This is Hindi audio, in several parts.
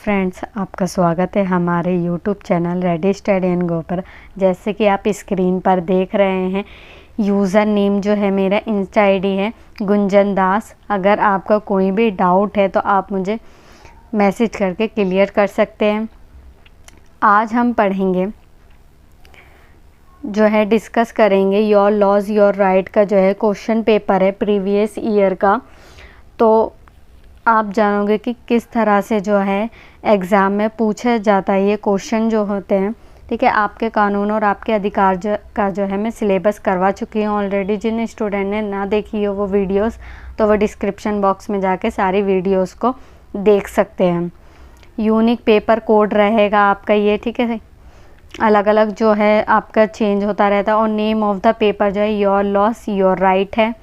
फ्रेंड्स, आपका स्वागत है हमारे YouTube channel ready steady and go पर। जैसे कि आप स्क्रीन पर देख रहे हैं, यूज़र नेम जो है मेरा इंस्टा आईडी है गुंजन दास। अगर आपका कोई भी डाउट है तो आप मुझे मैसेज करके क्लियर कर सकते हैं। आज हम पढ़ेंगे जो है डिस्कस करेंगे योर लॉज योर राइट का जो है क्वेश्चन पेपर है प्रीवियस ईयर का। तो आप जानोगे कि किस तरह से जो है एग्ज़ाम में पूछा जाता है ये क्वेश्चन जो होते हैं। ठीक है, आपके कानून और आपके अधिकार का जो है मैं सिलेबस करवा चुकी हूँ ऑलरेडी। जिन स्टूडेंट ने ना देखी हो वो वीडियोस, तो वो डिस्क्रिप्शन बॉक्स में जाके सारी वीडियोस को देख सकते हैं। यूनिक पेपर कोड रहेगा आपका ये, ठीक है, अलग अलग जो है आपका चेंज होता रहता है। और नेम ऑफ द पेपर जो है योर लॉस योर राइट है।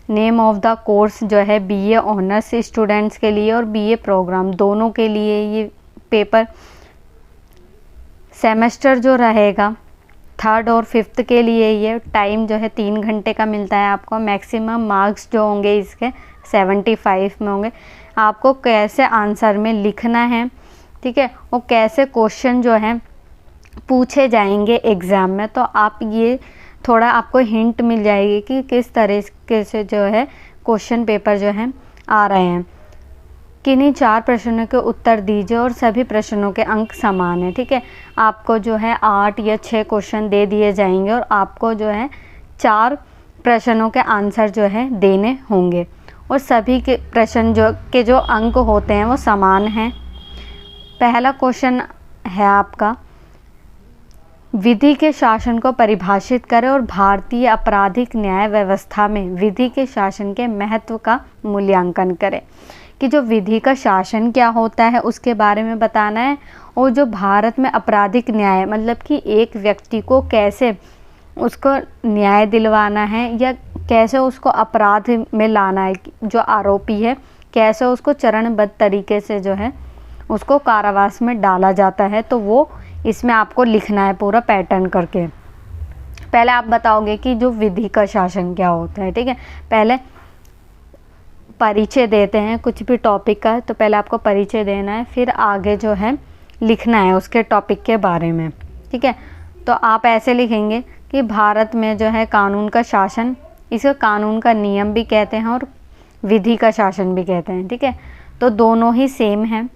नेम ऑफ द कोर्स जो है बीए ऑनर्स स्टूडेंट्स के लिए और बीए प्रोग्राम दोनों के लिए ये पेपर। सेमेस्टर जो रहेगा 3rd और 5th के लिए ये टाइम जो है 3 घंटे का मिलता है आपको। मैक्सिमम मार्क्स जो होंगे इसके 75 में होंगे। आपको कैसे आंसर में लिखना है, ठीक है, और कैसे क्वेश्चन जो है पूछे जाएंगे एग्ज़ाम में, तो आप ये थोड़ा आपको हिंट मिल जाएगी कि किस तरीके से जो है क्वेश्चन पेपर जो है आ रहे हैं। किन्हीं 4 प्रश्नों के उत्तर दीजिए और सभी प्रश्नों के अंक समान है। ठीक है, आपको जो है 8 या 6 क्वेश्चन दे दिए जाएंगे और आपको जो है 4 प्रश्नों के आंसर जो है देने होंगे और सभी के प्रश्न जो अंक होते हैं वो समान हैं। पहला क्वेश्चन है आपका, विधि के शासन को परिभाषित करें और भारतीय आपराधिक न्याय व्यवस्था में विधि के शासन के महत्व का मूल्यांकन करें। कि जो विधि का शासन क्या होता है उसके बारे में बताना है, और जो भारत में आपराधिक न्याय मतलब कि एक व्यक्ति को कैसे उसको न्याय दिलवाना है या कैसे उसको अपराध में लाना है, जो आरोपी है कैसे उसको चरणबद्ध तरीके से जो है उसको कारावास में डाला जाता है। तो वो इसमें आपको लिखना है पूरा पैटर्न करके। पहले आप बताओगे कि जो विधि का शासन क्या होता है। ठीक है, पहले परिचय देते हैं कुछ भी टॉपिक का, तो पहले आपको परिचय देना है, फिर आगे जो है लिखना है उसके टॉपिक के बारे में। ठीक है, तो आप ऐसे लिखेंगे कि भारत में जो है कानून का शासन, इसे कानून का नियम भी कहते हैं और विधि का शासन भी कहते हैं। ठीक है, तो दोनों ही सेम हैं।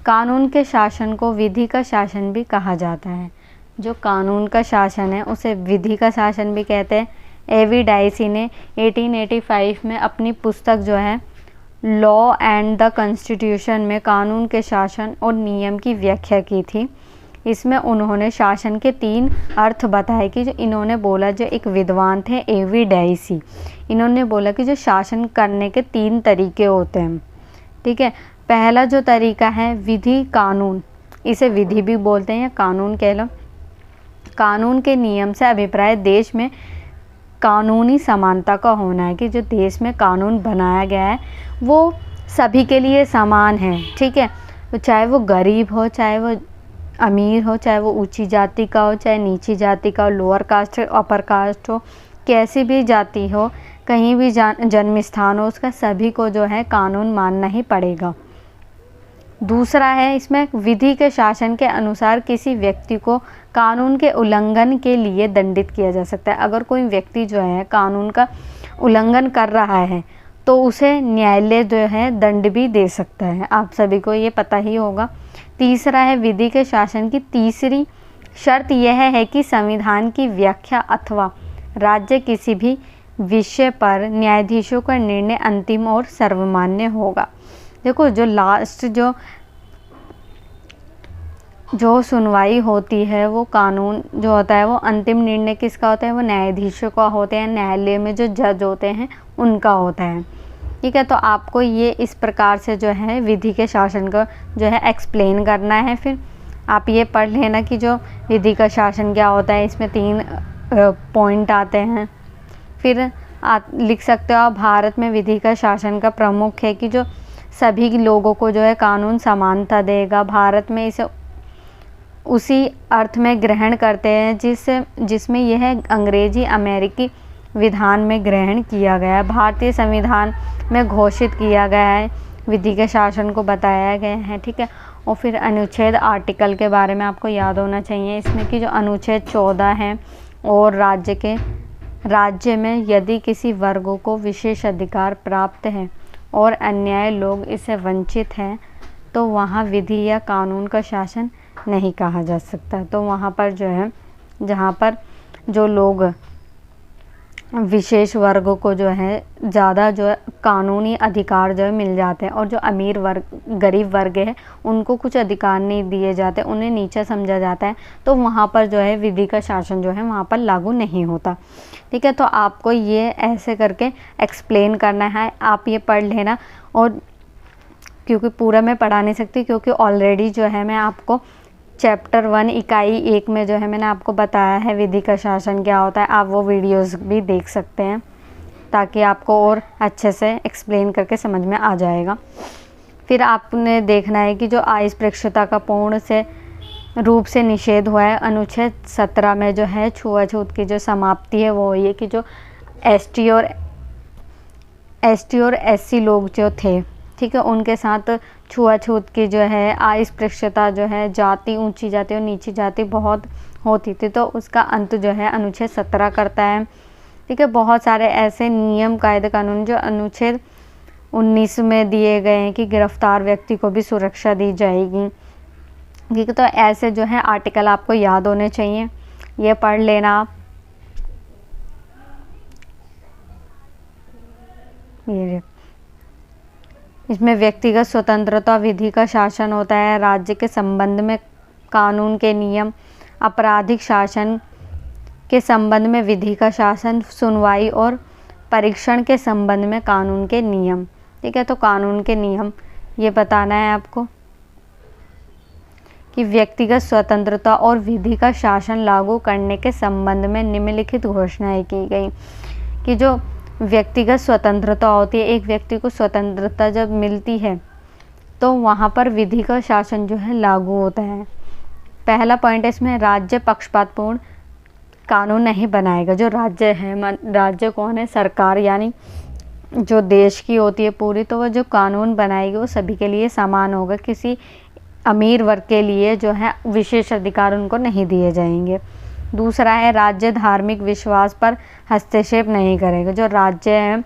कानून के शासन को विधि का शासन भी कहा जाता है। जो कानून का शासन है उसे विधि का शासन भी कहते हैं। एवी डाइसी ने 1885 में अपनी पुस्तक जो है लॉ एंड द कॉन्स्टिट्यूशन में कानून के शासन और नियम की व्याख्या की थी। इसमें उन्होंने शासन के 3 अर्थ बताए कि जो इन्होंने बोला, जो एक विद्वान थे एवी डाइसी, इन्होंने बोला कि जो शासन करने के 3 तरीके होते हैं। ठीक है, पहला जो तरीका है विधि कानून, इसे विधि भी बोलते हैं या कानून कह लो। कानून के नियम से अभिप्राय देश में कानूनी समानता का होना है, कि जो देश में कानून बनाया गया है वो सभी के लिए समान है। ठीक है, तो चाहे वो गरीब हो, चाहे वो अमीर हो, चाहे वो ऊंची जाति का हो, चाहे नीची जाति का हो, लोअर कास्ट अपर कास्ट हो, कैसी भी जाति हो, कहीं भी जन्म स्थान हो, उसका सभी को जो है कानून मानना ही पड़ेगा। दूसरा है इसमें विधि के शासन के अनुसार किसी व्यक्ति को कानून के उल्लंघन के लिए दंडित किया जा सकता है। अगर कोई व्यक्ति जो है कानून का उल्लंघन कर रहा है तो उसे न्यायालय जो है दंड भी दे सकता है, आप सभी को ये पता ही होगा। तीसरा है विधि के शासन की तीसरी शर्त यह है कि संविधान की व्याख्या अथवा राज्य किसी भी विषय पर न्यायाधीशों का निर्णय अंतिम और सर्वमान्य होगा। देखो, जो लास्ट जो सुनवाई होती है वो कानून जो होता है वो अंतिम निर्णय किसका होता है, वो न्यायाधीशों का होते हैं। न्यायालय में जो जज होते हैं उनका होता है। ठीक है, तो आपको ये इस प्रकार से जो है विधि के शासन को जो है एक्सप्लेन करना है। फिर आप ये पढ़ लेना कि जो विधि का शासन क्या होता है, इसमें 3 पॉइंट आते हैं। फिर आप लिख सकते हो, भारत में विधि का शासन का प्रमुख है कि जो सभी लोगों को जो है कानून समानता देगा। भारत में इसे उसी अर्थ में ग्रहण करते हैं जिसमें यह अंग्रेजी अमेरिकी विधान में ग्रहण किया गया है। भारतीय संविधान में घोषित किया गया है, विधि के शासन को बताया गया है। ठीक है, और फिर अनुच्छेद आर्टिकल के बारे में आपको याद होना चाहिए इसमें कि जो अनुच्छेद 14 है, और राज्य में यदि किसी वर्गों को विशेष अधिकार प्राप्त है और अन्य लोग इससे वंचित हैं तो वहाँ विधि या कानून का शासन नहीं कहा जा सकता। तो वहाँ पर जो है, जहाँ पर जो लोग विशेष वर्गों को जो है ज़्यादा जो है कानूनी अधिकार जो है मिल जाते हैं, और जो अमीर वर्ग, गरीब वर्ग है, उनको कुछ अधिकार नहीं दिए जाते, उन्हें नीचा समझा जाता है, तो वहाँ पर जो है विधि का शासन जो है वहाँ पर लागू नहीं होता। ठीक है, तो आपको ये ऐसे करके एक्सप्लेन करना है, आप ये पढ़ लेना। और क्योंकि पूरा मैं पढ़ा नहीं सकती, क्योंकि ऑलरेडी जो है मैं आपको चैप्टर 1 इकाई 1 में जो है मैंने आपको बताया है विधि का शासन क्या होता है। आप वो वीडियोस भी देख सकते हैं ताकि आपको और अच्छे से एक्सप्लेन करके समझ में आ जाएगा। फिर आपने देखना है कि जो अस्पृश्यता का पूर्ण से रूप से निषेध हुआ है अनुच्छेद 17 में जो है छुआछूत की जो समाप्ति है वो ये कि जो एसटी और एससी लोग जो थे, ठीक है, उनके साथ छुआछूत की जो है अस्पृश्यता जो है, जाति, ऊंची जाति और नीची जाति बहुत होती थी, तो उसका अंत जो है अनुच्छेद 17 करता है। ठीक है, बहुत सारे ऐसे नियम, कायदे, कानून जो अनुच्छेद 19 में दिए गए हैं कि गिरफ्तार व्यक्ति को भी सुरक्षा दी जाएगी। ठीक है, तो ऐसे जो है आर्टिकल आपको याद होने चाहिए, ये पढ़ लेना आप। ये इसमें व्यक्तिगत स्वतंत्रता, विधि का शासन होता है, राज्य के संबंध में कानून के नियम, आपराधिक शासन के संबंध में विधि का शासन, सुनवाई और परीक्षण के संबंध में कानून के नियम। ठीक है, तो कानून के नियम ये बताना है आपको कि व्यक्तिगत स्वतंत्रता और विधि का शासन लागू करने के संबंध में निम्नलिखित घोषणाएं की गई कि जो व्यक्तिगत स्वतंत्रता होती है, एक व्यक्ति को स्वतंत्रता जब मिलती है तो वहाँ पर विधि का शासन जो है लागू होता है। पहला पॉइंट है इसमें, राज्य पक्षपातपूर्ण कानून नहीं बनाएगा। जो राज्य है, राज्य कौन है? सरकार, यानी जो देश की होती है पूरी, तो वह जो कानून बनाएगी वो सभी के लिए समान होगा। किसी अमीर वर्ग के लिए जो है विशेष अधिकार उनको नहीं दिए जाएंगे। दूसरा है, राज्य धार्मिक विश्वास पर हस्तक्षेप नहीं करेगा। जो राज्य है,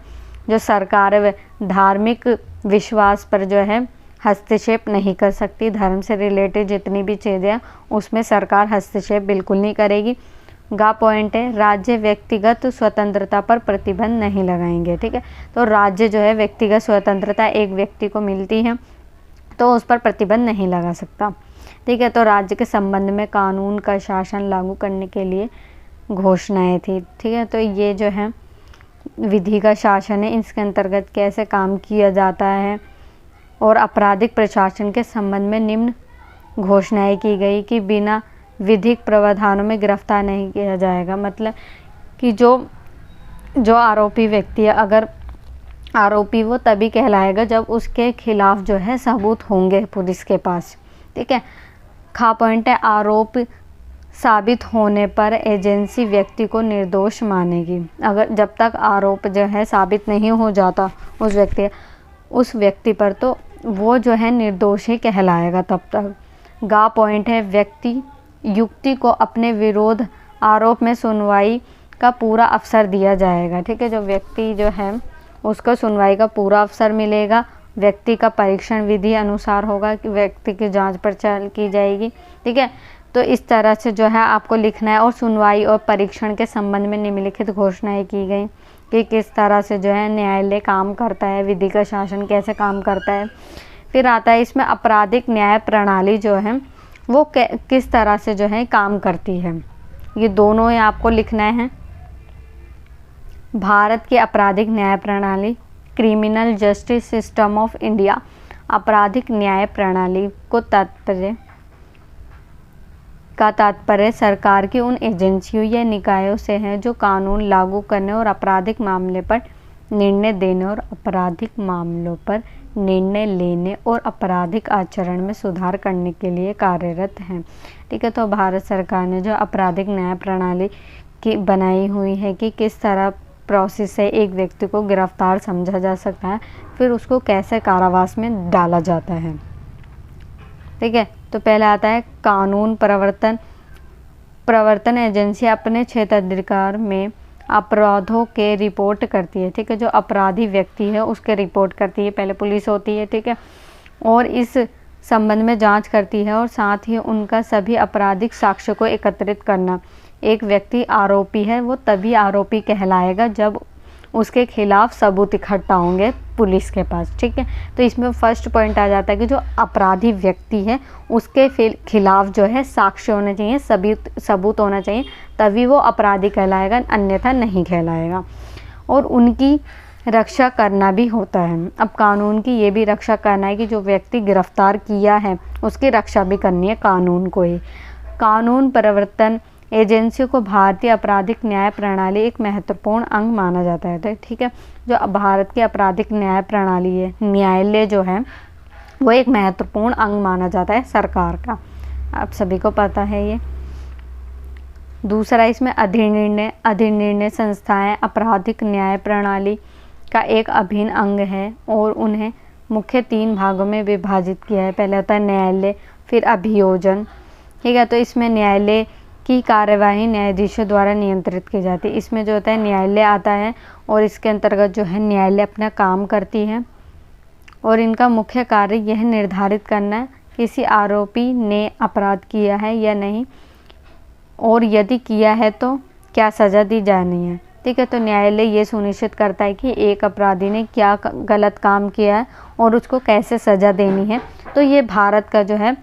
जो सरकार है, धार्मिक विश्वास पर जो है हस्तक्षेप नहीं कर सकती। धर्म से रिलेटेड जितनी भी चीज़ें हैं उसमें सरकार हस्तक्षेप बिल्कुल नहीं करेगी। गा पॉइंट है, राज्य व्यक्तिगत स्वतंत्रता पर प्रतिबंध नहीं लगाएंगे। ठीक है, तो राज्य जो है व्यक्तिगत स्वतंत्रता एक व्यक्ति को मिलती है तो उस पर प्रतिबंध नहीं लगा सकता। ठीक है, तो राज्य के संबंध में कानून का शासन लागू करने के लिए घोषणाएं थी। ठीक है, तो ये जो है विधि का शासन है, इसके अंतर्गत कैसे काम किया जाता है। और आपराधिक प्रशासन के संबंध में निम्न घोषणाएं की गई कि बिना विधिक प्रावधानों में गिरफ्तार नहीं किया जाएगा। मतलब कि जो आरोपी व्यक्ति है, अगर आरोपी वो तभी कहलाएगा जब उसके खिलाफ जो है सबूत होंगे पुलिस के पास। ठीक है, खा पॉइंट है, आरोप साबित होने पर एजेंसी व्यक्ति को निर्दोष मानेगी। अगर जब तक आरोप जो है साबित नहीं हो जाता उस व्यक्ति पर, तो वो जो है निर्दोष ही कहलाएगा तब तक। गा पॉइंट है, व्यक्ति युक्ति को अपने विरोध आरोप में सुनवाई का पूरा अवसर दिया जाएगा। ठीक है, जो व्यक्ति जो है उसको सुनवाई का पूरा अवसर मिलेगा। व्यक्ति का परीक्षण विधि अनुसार होगा कि व्यक्ति की जांच पड़ताल की जाएगी। ठीक है, तो इस तरह से जो है आपको लिखना है। और सुनवाई और परीक्षण के संबंध में निम्नलिखित घोषणाएं की गई कि किस तरह से जो है न्यायालय काम करता है, विधि का शासन कैसे काम करता है। फिर आता है इसमें आपराधिक न्याय प्रणाली जो है वो किस तरह से जो है काम करती है। ये दोनों ही आपको लिखना है। भारत की आपराधिक न्याय प्रणाली, criminal justice system of India, आपराधिक न्याय प्रणाली को तात्पर्य सरकार की उन एजेंसियों या निकायों से है जो कानून लागू करने और आपराधिक मामले पर निर्णय देने और आपराधिक मामलों पर निर्णय लेने और आपराधिक आचरण में सुधार करने के लिए कार्यरत हैं। ठीक है, तो भारत सरकार ने जो आपराधिक न्याय प्रणाली की बनाई हुई है कि किस तरह प्रोसेस से एक व्यक्ति को गिरफ्तार समझा जा सकता है, फिर उसको कैसे कारावास में डाला जाता है। ठीक है। तो पहले आता है कानून प्रवर्तन एजेंसी अपने क्षेत्राधिकार में अपराधों के रिपोर्ट करती है। ठीक है, जो अपराधी व्यक्ति है उसके रिपोर्ट करती है, पहले पुलिस होती है। ठीक है, और इस संबंध में जांच करती है और साथ ही उनका सभी आपराधिक साक्ष्य को एकत्रित करना। एक व्यक्ति आरोपी है वो तभी आरोपी कहलाएगा जब उसके खिलाफ सबूत इकट्ठा होंगे पुलिस के पास। ठीक है, तो इसमें फर्स्ट पॉइंट आ जाता है कि जो अपराधी व्यक्ति है उसके खिलाफ जो है साक्ष्य होने चाहिए, सबूत होना चाहिए, तभी वो अपराधी कहलाएगा, अन्यथा नहीं कहलाएगा। और उनकी रक्षा करना भी होता है। अब कानून की ये भी रक्षा करना है कि जो व्यक्ति गिरफ्तार किया है उसकी रक्षा भी करनी है कानून को ही। कानून प्रवर्तन एजेंसियों को भारतीय आपराधिक न्याय प्रणाली एक महत्वपूर्ण अंग माना जाता है। ठीक है, जो भारत की आपराधिक न्याय प्रणाली है, न्यायालय जो है वो एक महत्वपूर्ण अंग माना जाता है सरकार का। आप सभी को पता है ये। दूसरा इसमें अधिनिर्णय संस्थाएं आपराधिक न्याय प्रणाली का एक अभिन्न अंग है और उन्हें मुख्य 3 भागों में विभाजित किया है। पहले होता है न्यायालय, फिर अभियोजन। ठीक है, तो इसमें न्यायालय की कार्यवाही न्यायाधीशों द्वारा नियंत्रित की जाती है। इसमें जो होता है न्यायालय आता है और इसके अंतर्गत जो है न्यायालय अपना काम करती है और इनका मुख्य कार्य यह निर्धारित करना है किसी आरोपी ने अपराध किया है या नहीं, और यदि किया है तो क्या सज़ा दी जानी है। ठीक है, तो न्यायालय ये सुनिश्चित करता है कि एक अपराधी ने क्या गलत काम किया है और उसको कैसे सज़ा देनी है। तो ये भारत का जो है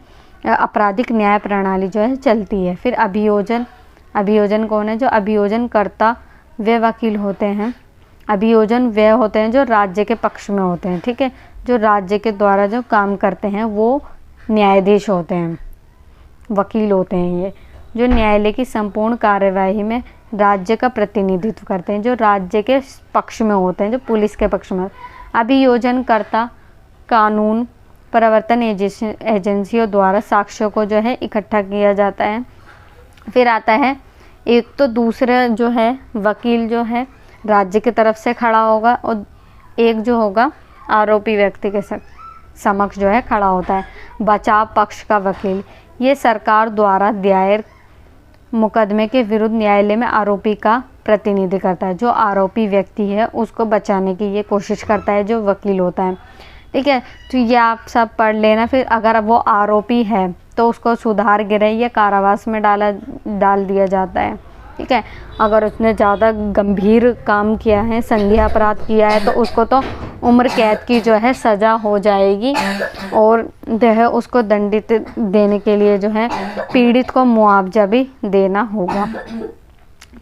आपराधिक न्याय प्रणाली जो है चलती है। फिर अभियोजन कौन है? जो अभियोजनकर्ता वे वकील होते हैं। अभियोजन वे होते हैं जो राज्य के पक्ष में होते हैं। ठीक है, जो राज्य के द्वारा जो काम करते हैं वो न्यायाधीश होते हैं, वकील होते हैं। ये जो न्यायालय की संपूर्ण कार्यवाही में राज्य का प्रतिनिधित्व करते हैं, जो राज्य के पक्ष में होते हैं, जो पुलिस के पक्ष में। अभियोजनकर्ता कानून प्रवर्तन एजेंसियों द्वारा साक्ष्यों को जो है इकट्ठा किया जाता है। फिर आता है एक तो दूसरा जो है वकील जो है राज्य की तरफ से खड़ा होगा और एक जो होगा आरोपी व्यक्ति के समक्ष जो है खड़ा होता है। बचाव पक्ष का वकील ये सरकार द्वारा दायर मुकदमे के विरुद्ध न्यायालय में आरोपी का प्रतिनिधि करता है। जो आरोपी व्यक्ति है उसको बचाने की ये कोशिश करता है जो वकील होता है। ठीक है, तो ये आप सब पढ़ लेना। फिर अगर वो आरोपी है तो उसको सुधार गृह या कारावास में डाल दिया जाता है। ठीक है, अगर उसने ज़्यादा गंभीर काम किया है, संज्ञेय अपराध किया है, तो उसको तो उम्र कैद की जो है सज़ा हो जाएगी और जो है उसको दंडित देने के लिए जो है पीड़ित को मुआवजा भी देना होगा।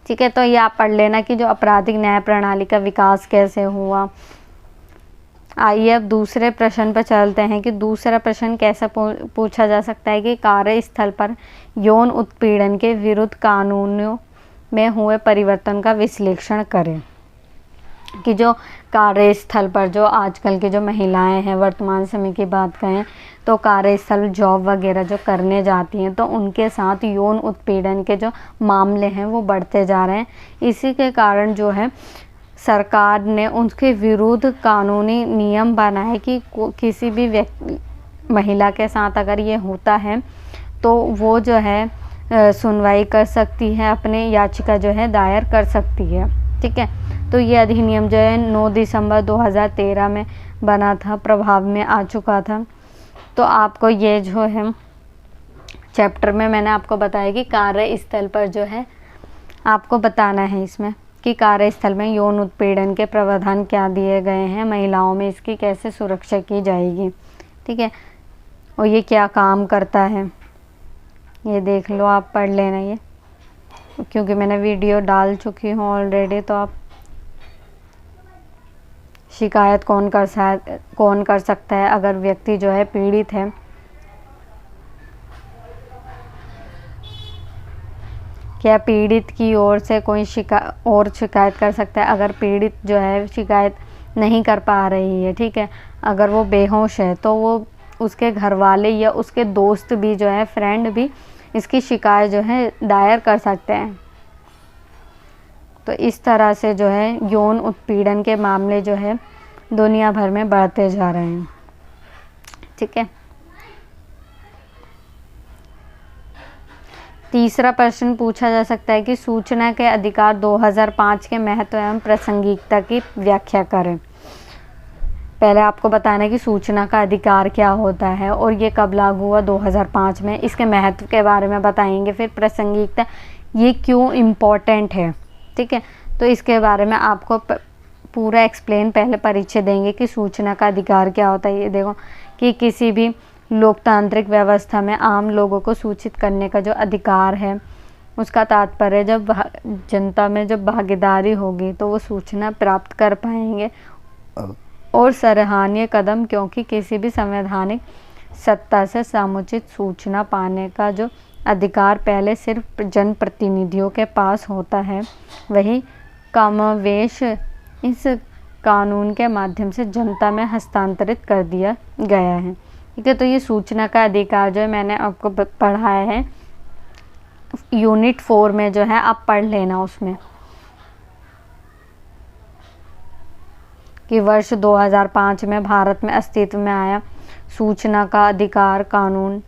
ठीक है, तो ये आप पढ़ लेना कि जो आपराधिक न्याय प्रणाली का विकास कैसे हुआ। आइए अब दूसरे प्रश्न पर चलते हैं कि दूसरा प्रश्न कैसा पूछा जा सकता है कि कार्यस्थल पर यौन उत्पीड़न के विरुद्ध कानूनों में हुए परिवर्तन का विश्लेषण करें। कि जो कार्यस्थल पर जो आजकल की जो महिलाएं हैं, वर्तमान समय की बात करें तो कार्यस्थल जॉब वगैरह जो करने जाती हैं तो उनके साथ यौन उत्पीड़न के जो मामले हैं वो बढ़ते जा रहे हैं। इसी के कारण जो है सरकार ने उनके विरुद्ध कानूनी नियम बनाए कि किसी भी व्यक्ति महिला के साथ अगर ये होता है तो वो जो है सुनवाई कर सकती है, अपने याचिका जो है दायर कर सकती है। ठीक है, तो ये अधिनियम जो है 9 दिसंबर 2013 में बना था, प्रभाव में आ चुका था। तो आपको ये जो है चैप्टर में मैंने आपको बताया कि कार्यस्थल पर जो है आपको बताना है इसमें कि कार्यस्थल में यौन उत्पीड़न के प्रावधान क्या दिए गए हैं, महिलाओं में इसकी कैसे सुरक्षा की जाएगी। ठीक है, और ये क्या काम करता है ये देख लो, आप पढ़ लेना ये, क्योंकि मैंने वीडियो डाल चुकी हूँ ऑलरेडी। तो आप शिकायत कौन कर सकता है अगर व्यक्ति जो है पीड़ित है। क्या पीड़ित की ओर से कोई शिकायत कर सकता है अगर पीड़ित जो है शिकायत नहीं कर पा रही है। ठीक है, अगर वो बेहोश है तो वो उसके घर वाले या उसके दोस्त भी जो है, फ्रेंड भी इसकी शिकायत जो है दायर कर सकते हैं। तो इस तरह से जो है यौन उत्पीड़न के मामले जो है दुनिया भर में बढ़ते जा रहे हैं। ठीक है, तीसरा प्रश्न पूछा जा सकता है कि सूचना के अधिकार 2005 के महत्व एवं प्रासंगिकता की व्याख्या करें। पहले आपको बताना है कि सूचना का अधिकार क्या होता है और ये कब लागू हुआ 2005 में, इसके महत्व के बारे में बताएंगे, फिर प्रासंगिकता ये क्यों इम्पोर्टेंट है, ठीक है। तो इसके बारे में आपको पूरा एक्सप्लेन पहले परिचय देंगे कि सूचना का अधिकार क्या होता है। ये देखो कि किसी भी लोकतांत्रिक व्यवस्था में आम लोगों को सूचित करने का जो अधिकार है, उसका तात्पर्य जब जनता में जब भागीदारी होगी तो वो सूचना प्राप्त कर पाएंगे, और सराहनीय कदम, क्योंकि किसी भी संवैधानिक सत्ता से समुचित सूचना पाने का जो अधिकार पहले सिर्फ जनप्रतिनिधियों के पास होता है, वही कमोवेश इस कानून के माध्यम से जनता में हस्तांतरित कर दिया गया है, ठीक है। तो ये सूचना का अधिकार जो है मैंने आपको पढ़ाया है, यूनिट 4 में जो है आप पढ़ लेना उसमें, कि वर्ष 2005 में भारत में अस्तित्व में आया सूचना का अधिकार कानून।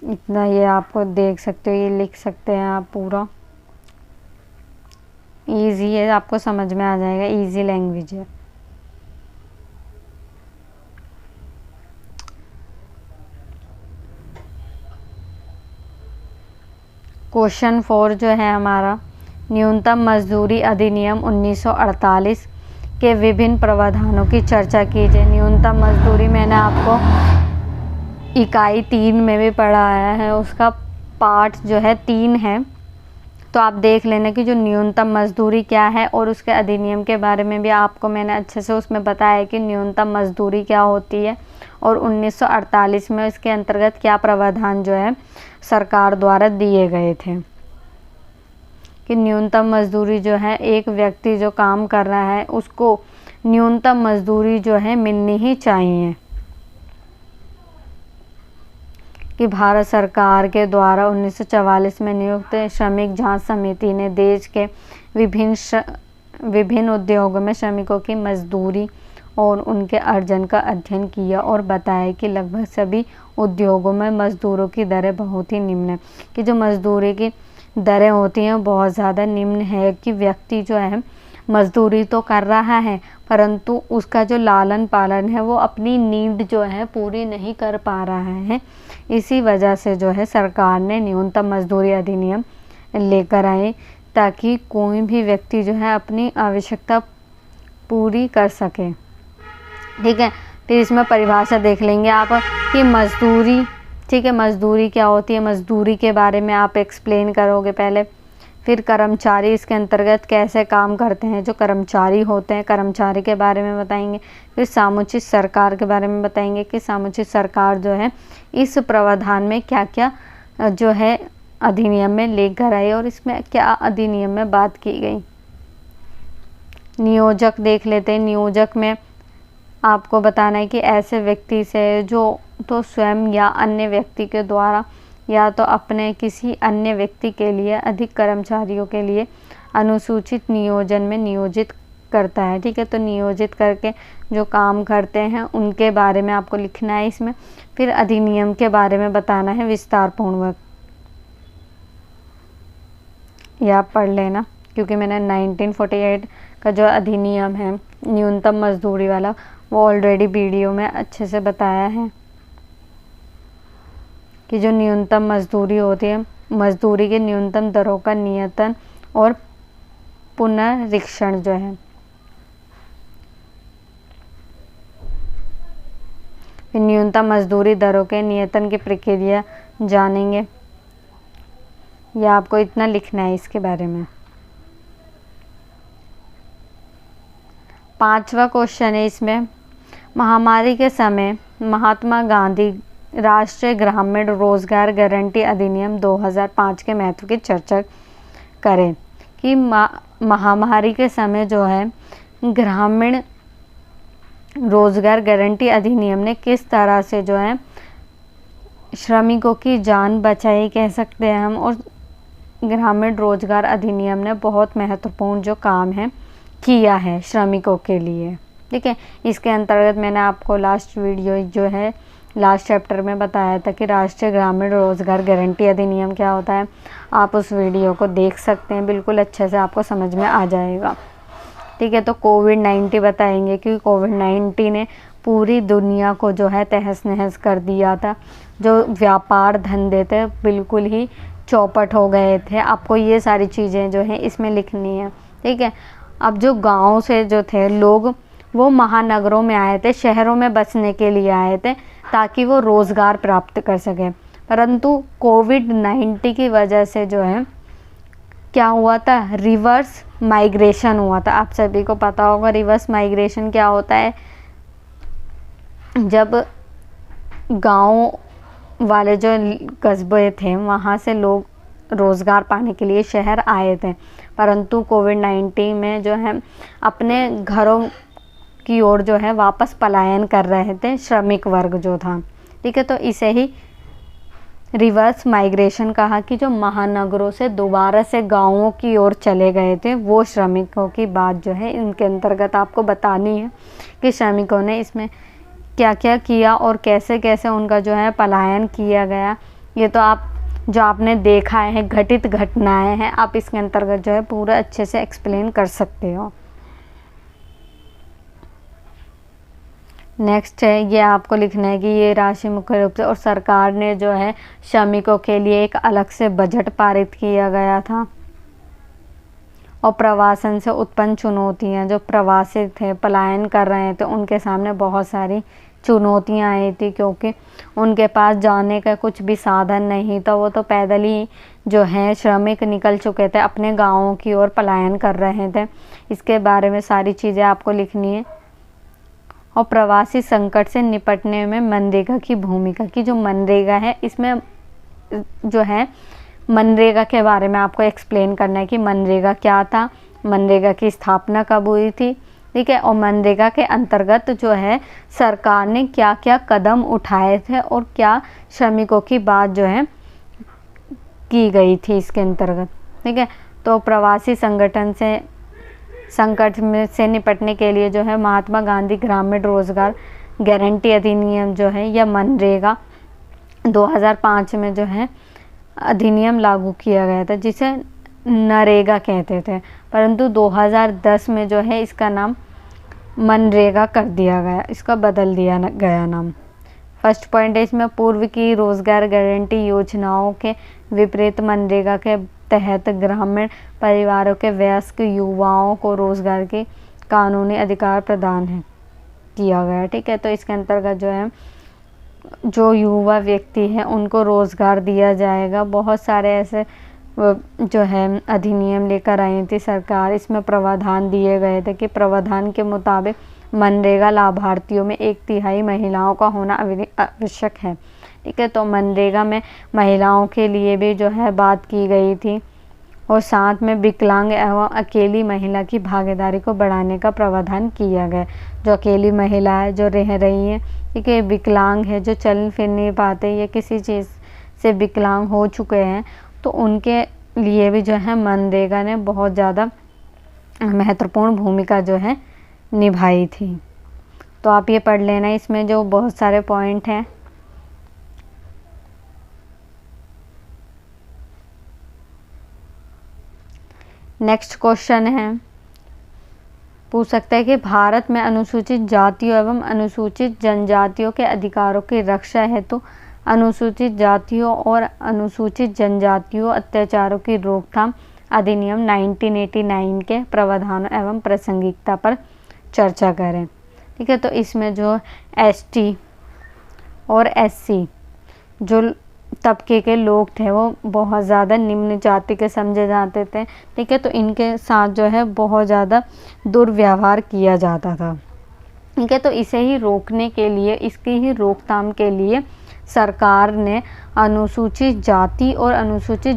इतना ये आपको देख सकते हो, ये लिख सकते हैं आप, पूरा इजी है, आपको समझ में आ जाएगा, इजी लैंग्वेज है। क्वेश्चन 4 जो है हमारा, न्यूनतम मजदूरी अधिनियम 1948 के विभिन्न प्रावधानों की चर्चा कीजिए। न्यूनतम मजदूरी मैंने आपको इकाई 3 में भी पढ़ाया है, उसका पार्ट जो है 3 है, तो आप देख लेना कि जो न्यूनतम मजदूरी क्या है, और उसके अधिनियम के बारे में भी आपको मैंने अच्छे से उसमें बताया कि न्यूनतम मजदूरी क्या होती है, और 1948 में इसके अंतर्गत क्या प्रावधान जो है सरकार द्वारा दिए गए थे, कि न्यूनतम मजदूरी जो है एक व्यक्ति जो काम कर रहा है उसको न्यूनतम मजदूरी जो है मिलनी ही चाहिए, कि भारत सरकार के द्वारा 1944 में नियुक्त श्रमिक जांच समिति ने देश के विभिन्न उद्योगों में श्रमिकों की मजदूरी और उनके अर्जन का अध्ययन किया और बताया कि लगभग सभी उद्योगों में मजदूरों की दरें बहुत ही निम्न है, कि जो मजदूरी की दरें होती हैं बहुत ज़्यादा निम्न है, कि व्यक्ति जो है मजदूरी तो कर रहा है परंतु उसका जो लालन पालन है वो अपनी नीड जो है पूरी नहीं कर पा रहा है। इसी वजह से जो है सरकार ने न्यूनतम मजदूरी अधिनियम लेकर आए, ताकि कोई भी व्यक्ति जो है अपनी आवश्यकता पूरी कर सके, ठीक है। फिर इसमें परिभाषा देख लेंगे आप कि मजदूरी, ठीक है, मजदूरी क्या होती है, मजदूरी के बारे में आप एक्सप्लेन करोगे पहले। फिर कर्मचारी इसके अंतर्गत कैसे काम करते हैं, जो कर्मचारी होते हैं कर्मचारी के बारे में बताएंगे। फिर सामुचित सरकार के बारे में बताएंगे कि सामुचित सरकार जो है इस प्रावधान में क्या क्या जो है अधिनियम में लेकर आई और इसमें क्या अधिनियम में बात की गई। नियोजक देख लेते हैं। नियोजक में आपको बताना है कि ऐसे व्यक्ति से जो तो स्वयं या अन्य व्यक्ति के द्वारा या तो अपने किसी अन्य व्यक्ति के लिए अधिक कर्मचारियों के लिए अनुसूचित नियोजन में नियोजित करता है, ठीक है। तो नियोजित करके जो काम करते हैं उनके बारे में आपको लिखना है इसमें। फिर अधिनियम के बारे में बताना है विस्तार पूर्वक, यह आप पढ़ लेना, क्योंकि मैंने 1948 का जो अधिनियम है न्यूनतम मजदूरी वाला वो ऑलरेडी वीडियो में अच्छे से बताया है, कि जो न्यूनतम मजदूरी होती है, मजदूरी के न्यूनतम दरों का नियतन और पुनरीक्षण जो है। फिर न्यूनतम मजदूरी दरों के नियतन की प्रक्रिया जानेंगे, यह आपको इतना लिखना है इसके बारे में। 5वां क्वेश्चन है इसमें, महामारी के समय महात्मा गांधी राष्ट्रीय ग्रामीण रोजगार गारंटी अधिनियम 2005 के महत्व की चर्चा करें, कि महामारी के समय जो है ग्रामीण रोजगार गारंटी अधिनियम ने किस तरह से जो है श्रमिकों की जान बचाई कह सकते हैं हम, और ग्रामीण रोजगार अधिनियम ने बहुत महत्वपूर्ण जो काम है किया है श्रमिकों के लिए, ठीक है। इसके अंतर्गत मैंने आपको लास्ट वीडियो जो है लास्ट चैप्टर में बताया था कि राष्ट्रीय ग्रामीण रोजगार गारंटी अधिनियम क्या होता है। आप उस वीडियो को देख सकते हैं, बिल्कुल अच्छे से आपको समझ में आ जाएगा। ठीक है। तो कोविड-19 बताएंगे कि कोविड-19 ने पूरी दुनिया को जो है तहस नहस कर दिया था। जो व्यापार धंधे थे बिल्कुल ही चौपट हो गए थे। आपको ये सारी चीज़ें जो है इसमें लिखनी है। ठीक है। अब जो गाँव से जो थे लोग वो महानगरों में आए थे, शहरों में बसने के लिए आए थे ताकि वो रोज़गार प्राप्त कर सकें। परंतु कोविड-19 की वजह से जो है क्या हुआ था, रिवर्स माइग्रेशन हुआ था। आप सभी को पता होगा रिवर्स माइग्रेशन क्या होता है। जब गांव वाले जो कस्बे थे वहाँ से लोग रोज़गार पाने के लिए शहर आए थे, परंतु कोविड-19 में जो है अपने घरों की ओर जो है वापस पलायन कर रहे थे श्रमिक वर्ग जो था। ठीक है। तो इसे ही रिवर्स माइग्रेशन कहा कि जो महानगरों से दोबारा से गांवों की ओर चले गए थे वो श्रमिकों की बात जो है इनके अंतर्गत आपको बतानी है कि श्रमिकों ने इसमें क्या क्या किया और कैसे कैसे उनका जो है पलायन किया गया। ये तो आप जो आपने देखा है घटित घटनाएं हैं, आप इसके अंतर्गत जो है पूरा अच्छे से एक्सप्लेन कर सकते हो। नेक्स्ट है, ये आपको लिखना है कि ये राशि मुख्य रूप से और सरकार ने जो है श्रमिकों के लिए एक अलग से बजट पारित किया गया था। और प्रवासन से उत्पन्न चुनौतियां, जो प्रवासी थे पलायन कर रहे थे उनके सामने बहुत सारी चुनौतियां आई थी, क्योंकि उनके पास जाने का कुछ भी साधन नहीं था। वो तो पैदल ही जो है श्रमिक निकल चुके थे, अपने गाँवों की ओर पलायन कर रहे थे। इसके बारे में सारी चीज़ें आपको लिखनी है। और प्रवासी संकट से निपटने में मनरेगा की भूमिका, की जो मनरेगा है इसमें जो है मनरेगा के बारे में आपको एक्सप्लेन करना है कि मनरेगा क्या था, मनरेगा की स्थापना कब हुई थी। ठीक है। और मनरेगा के अंतर्गत जो है सरकार ने क्या क्या कदम उठाए थे और क्या श्रमिकों की बात जो है की गई थी इसके अंतर्गत। ठीक है। तो प्रवासी संकट से निपटने के लिए जो है महात्मा गांधी ग्रामीण रोजगार गारंटी अधिनियम जो है या मनरेगा 2005 में जो है अधिनियम लागू किया गया था, जिसे नरेगा कहते थे, परंतु 2010 में जो है इसका नाम मनरेगा कर दिया गया, इसका बदल दिया गया नाम। फर्स्ट पॉइंट है इसमें, पूर्व की रोजगार गारंटी योजनाओं के विपरीत मनरेगा के तहत ग्रामीण परिवारों के वयस्क युवाओं को रोजगार के कानूनी अधिकार प्रदान किया गया। ठीक है। तो इसके अंतर्गत जो है जो युवा व्यक्ति हैं उनको रोज़गार दिया जाएगा। बहुत सारे ऐसे जो है अधिनियम लेकर आई थी सरकार। इसमें प्रावधान दिए गए थे कि प्रावधान के मुताबिक मनरेगा लाभार्थियों में 1/3 महिलाओं का होना आवश्यक है। ठीक है। तो मनरेगा में महिलाओं के लिए भी जो है बात की गई थी और साथ में विकलांग एवं अकेली महिला की भागीदारी को बढ़ाने का प्रावधान किया गया। जो अकेली महिला है जो रह रही है, ठीक है, विकलांग है, जो चल फिर नहीं पाते या किसी चीज़ से विकलांग हो चुके हैं, तो उनके लिए भी जो है मनरेगा ने बहुत ज़्यादा महत्वपूर्ण भूमिका जो है निभाई थी। तो आप ये पढ़ लेना, इसमें जो बहुत सारे पॉइंट हैं। नेक्स्ट क्वेश्चन है, पूछ सकता है कि भारत में अनुसूचित जातियों एवं अनुसूचित जनजातियों के अधिकारों की रक्षा हेतु अनुसूचित जातियों और अनुसूचित जनजातियों अत्याचारों की रोकथाम अधिनियम 1989 के प्रावधानों एवं प्रासंगिकता पर चर्चा करें। ठीक है। तो इसमें जो एसटी और एससी जो तबके के लोग थे वो बहुत ज़्यादा निम्न जाति के समझे जाते थे। ठीक है। तो इनके साथ जो है बहुत ज़्यादा दुर्व्यवहार किया जाता था। ठीक है। तो इसे ही रोकने के लिए, इसकी ही रोकथाम के लिए सरकार ने अनुसूचित जाति और अनुसूचित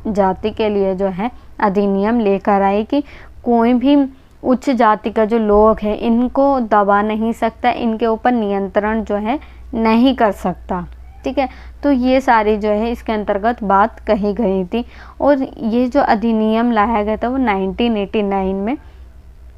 जाति के लिए जो है अधिनियम लेकर आई कि कोई भी उच्च जाति का जो लोग हैं इनको दबा नहीं सकता, इनके ऊपर नियंत्रण जो है नहीं कर सकता। ठीक है। तो ये सारी जो है इसके अंतर्गत बात कही गई थी और ये जो अधिनियम लाया गया था वो 1989 में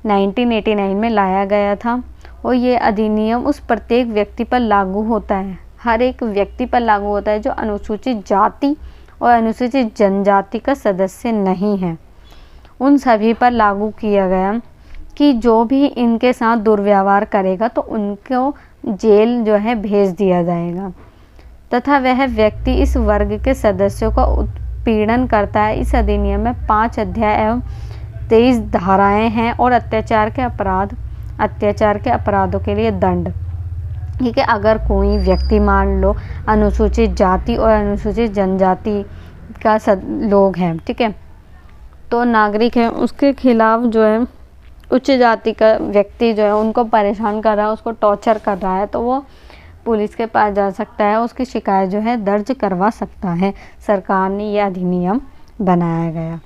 1989 में लाया गया था और ये अधिनियम उस प्रत्येक व्यक्ति पर लागू होता है, हर एक व्यक्ति पर लागू होता है जो अनुसूचित जाति और अनुसूचित जनजाति का सदस्य नहीं है। उन सभी पर लागू किया गया कि जो भी इनके साथ दुर्व्यवहार करेगा तो उनको जेल जो है भेज दिया जाएगा तथा वह व्यक्ति इस वर्ग के सदस्यों का उत्पीड़न करता है। इस अधिनियम में 5 अध्याय एवं 23 धाराएं हैं और अत्याचार के अपराधों के लिए दंड। ठीक है, अगर कोई व्यक्ति मान लो अनुसूचित जाति और अनुसूचित जनजाति का लोग हैं, ठीक है, तो नागरिक है, उसके खिलाफ जो है उच्च जाति का व्यक्ति जो है उनको परेशान कर रहा है, उसको टॉर्चर कर रहा है, तो वो पुलिस के पास जा सकता है, उसकी शिकायत जो है दर्ज करवा सकता है। सरकार ने यह अधिनियम बनाया गया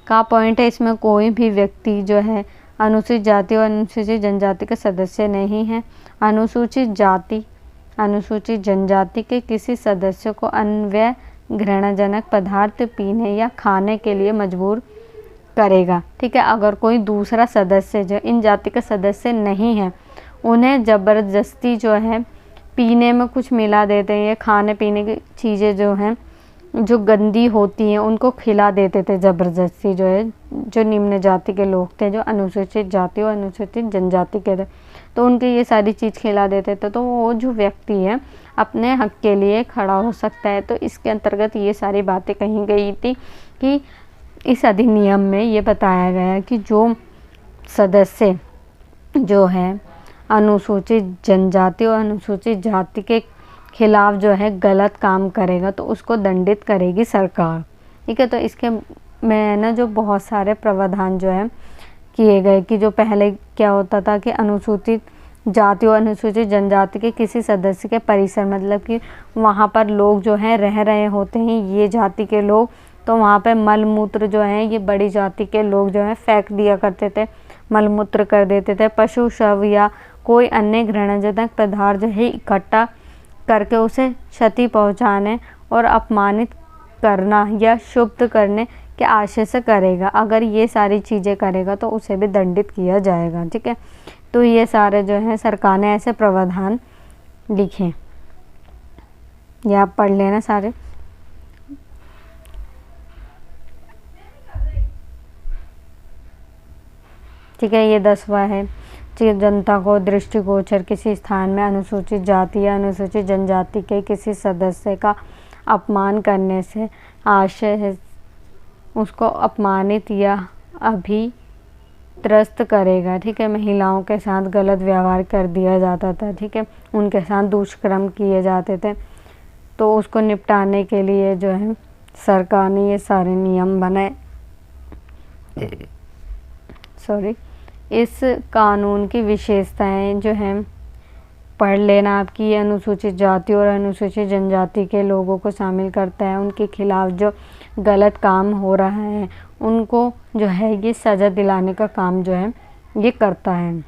का पॉइंट है, इसमें कोई भी व्यक्ति जो है अनुसूचित जाति और अनुसूचित जनजाति के सदस्य नहीं है। अनुसूचित जाति अनुसूचित जनजाति के किसी सदस्य को अन्य घृणाजनक पदार्थ पीने या खाने के लिए मजबूर करेगा। ठीक है, अगर कोई दूसरा सदस्य जो इन जाति का सदस्य नहीं है उन्हें ज़बरदस्ती जो है पीने में कुछ मिला देते हैं, खाने पीने की चीज़ें जो हैं जो गंदी होती हैं उनको खिला देते थे ज़बरदस्ती, जो है जो निम्न जाति के लोग थे, जो अनुसूचित जाति और अनुसूचित जनजाति के थे, तो उनके ये सारी चीज़ खिला देते थे, तो वो जो व्यक्ति है अपने हक के लिए खड़ा हो सकता है। तो इसके अंतर्गत ये सारी बातें कही गई थी कि इस अधिनियम में ये बताया गया कि जो सदस्य जो है अनुसूचित जनजाति और अनुसूचित जाति के खिलाफ जो है गलत काम करेगा तो उसको दंडित करेगी सरकार। ठीक है, तो इसके में ना जो बहुत सारे प्रावधान जो है किए गए कि जो पहले क्या होता था कि अनुसूचित जाति और अनुसूचित जनजाति के किसी सदस्य के परिसर, मतलब कि वहाँ पर लोग जो हैं रह रहे होते हैं ये जाति के लोग, तो वहाँ पे मल मूत्र जो है ये बड़ी जाति के लोग जो है फेंक दिया करते थे, मल मूत्र कर देते थे। पशु शव या कोई अन्य घृणाजनक पदार्थ जो है इकट्ठा करके उसे क्षति पहुँचाने और अपमानित करना या क्षुब्ध करने के आशय से करेगा। अगर ये सारी चीज़ें करेगा तो उसे भी दंडित किया जाएगा। ठीक है, तो ये सारे जो है सरकार ने ऐसे प्रावधान लिखे, ये आप पढ़ लेना सारे। ठीक है, ये 10वां है, जनता को दृष्टिगोचर किसी स्थान में अनुसूचित जाति या अनुसूचित जनजाति के किसी सदस्य का अपमान करने से आशय है उसको अपमानित या अभित्रस्त करेगा। ठीक है, महिलाओं के साथ गलत व्यवहार कर दिया जाता था, ठीक है, उनके साथ दुष्कर्म किए जाते थे, तो उसको निपटाने के लिए जो है सरकार ने ये सारे नियम बनाए। इस कानून की विशेषताएं जो हैं पढ़ लेना आपकी। अनुसूचित जाति और अनुसूचित जनजाति के लोगों को शामिल करता है, उनके खिलाफ जो गलत काम हो रहा है उनको जो है ये सज़ा दिलाने का काम जो है ये करता है।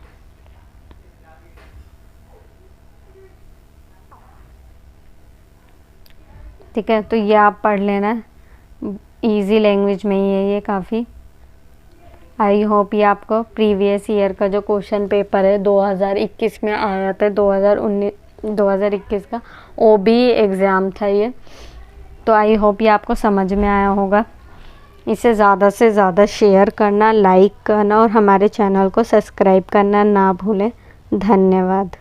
ठीक है, तो ये आप पढ़ लेना, इजी लैंग्वेज में ही है ये काफ़ी। आई होप ये आपको प्रीवियस ईयर का जो क्वेश्चन पेपर है 2021 में आया था, 2021 का OBE एग्ज़ाम था ये, तो आई होप ये आपको समझ में आया होगा। इसे ज़्यादा से ज़्यादा शेयर करना, लाइक करना और हमारे चैनल को सब्सक्राइब करना ना भूलें। धन्यवाद।